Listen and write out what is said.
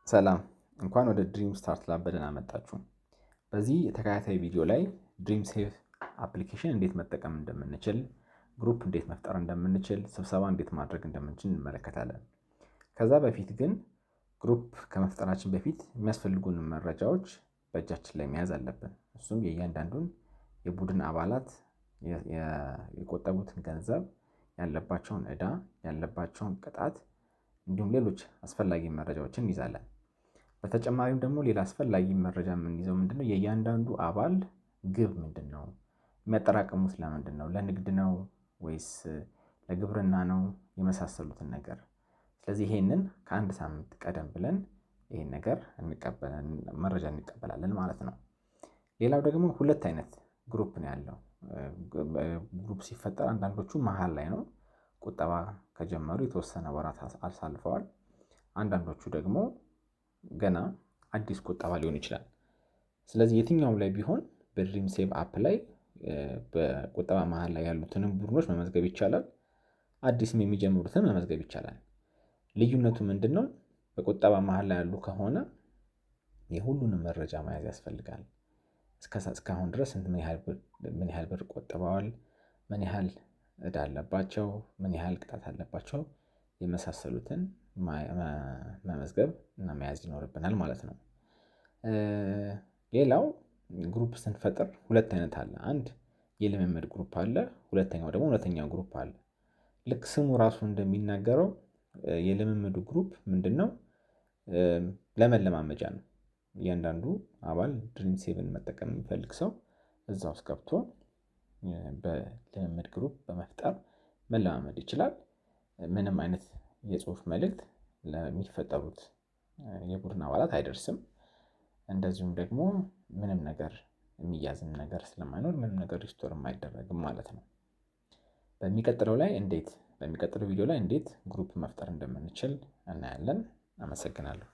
ሰላም እንኳን ወደ ድሪም ስታርት ላብ በደህና መጣችሁ። በዚህ የተከታታይ ቪዲዮ ላይ ድሪም ሴቭ አፕሊኬሽን እንዴት መጠቀም እንደምንችል፣ ግሩፕ እንዴት መፍጠር እንደምንችል፣ ስብሰባ እንዴት ማድረግ እንደምንችል እንመለከታለን። ከዛ በፊት ግን ግሩፕ ከመፍጠራችን በፊት የሚያስፈልጉን መረጃዎች በእጃችን ላይ መያዝ አለብን። እሱም የእያንዳንዱን የቡድን አባላት የቆጠቡትን ገንዘብ፣ ያለባቸውን ዕዳ፣ ያለባቸውን ቅጣት እንዲሁም ሌሎች አስፈላጊ መረጃዎችን እንይዛለን። በተጨማሪም ደግሞ ሌላ አስፈላጊ መረጃ የምንይዘው ምንድነው? የእያንዳንዱ አባል ግብ ምንድነው? የሚያጠራቅሙት ለምንድን ነው? ለንግድ ነው ወይስ ለግብርና ነው? የመሳሰሉትን ነገር። ስለዚህ ይሄንን ከአንድ ሳምንት ቀደም ብለን ይሄን ነገር መረጃ እንቀበላለን ማለት ነው። ሌላው ደግሞ ሁለት አይነት ግሩፕ ነው ያለው። ግሩፕ ሲፈጠር አንዳንዶቹ መሃል ላይ ነው፣ ቁጠባ ከጀመሩ የተወሰነ ወራት አሳልፈዋል። አንዳንዶቹ ደግሞ ገና አዲስ ቁጠባ ሊሆን ይችላል። ስለዚህ የትኛውም ላይ ቢሆን በድሪም ሴቭ አፕ ላይ በቁጠባ መሃል ላይ ያሉትንም ቡድኖች መመዝገብ ይቻላል። አዲስም የሚጀምሩትን መመዝገብ ይቻላል። ልዩነቱ ምንድነው? በቁጠባ መሃል ላይ ያሉ ከሆነ የሁሉንም መረጃ መያዝ ያስፈልጋል። እስካሁን ድረስ ምን ያህል ብር ቆጥበዋል፣ ምን ያህል ዕዳ አለባቸው፣ ምን ያህል ቅጣት አለባቸው፣ የመሳሰሉትን መመዝገብ እና መያዝ ይኖርብናል ማለት ነው። ሌላው ግሩፕ ስንፈጥር ሁለት አይነት አለ። አንድ የልምምድ ግሩፕ አለ፣ ሁለተኛው ደግሞ እውነተኛው ግሩፕ አለ። ልክ ስሙ ራሱ እንደሚናገረው የልምምዱ ግሩፕ ምንድነው? ለመለማመጃ ነው። እያንዳንዱ አባል ድሪም ሴቭን መጠቀም የሚፈልግ ሰው እዛ ውስጥ ገብቶ በልምምድ ግሩፕ በመፍጠር መለማመድ ይችላል። ምንም አይነት የጽሁፍ መልእክት ለሚፈጠሩት የቡድን አባላት አይደርስም። እንደዚሁም ደግሞ ምንም ነገር የሚያዝም ነገር ስለማይኖር ምንም ነገር ሪስቶር አይደረግም ማለት ነው። በሚቀጥለው ቪዲዮ ላይ እንዴት ግሩፕ መፍጠር እንደምንችል እናያለን። አመሰግናለሁ።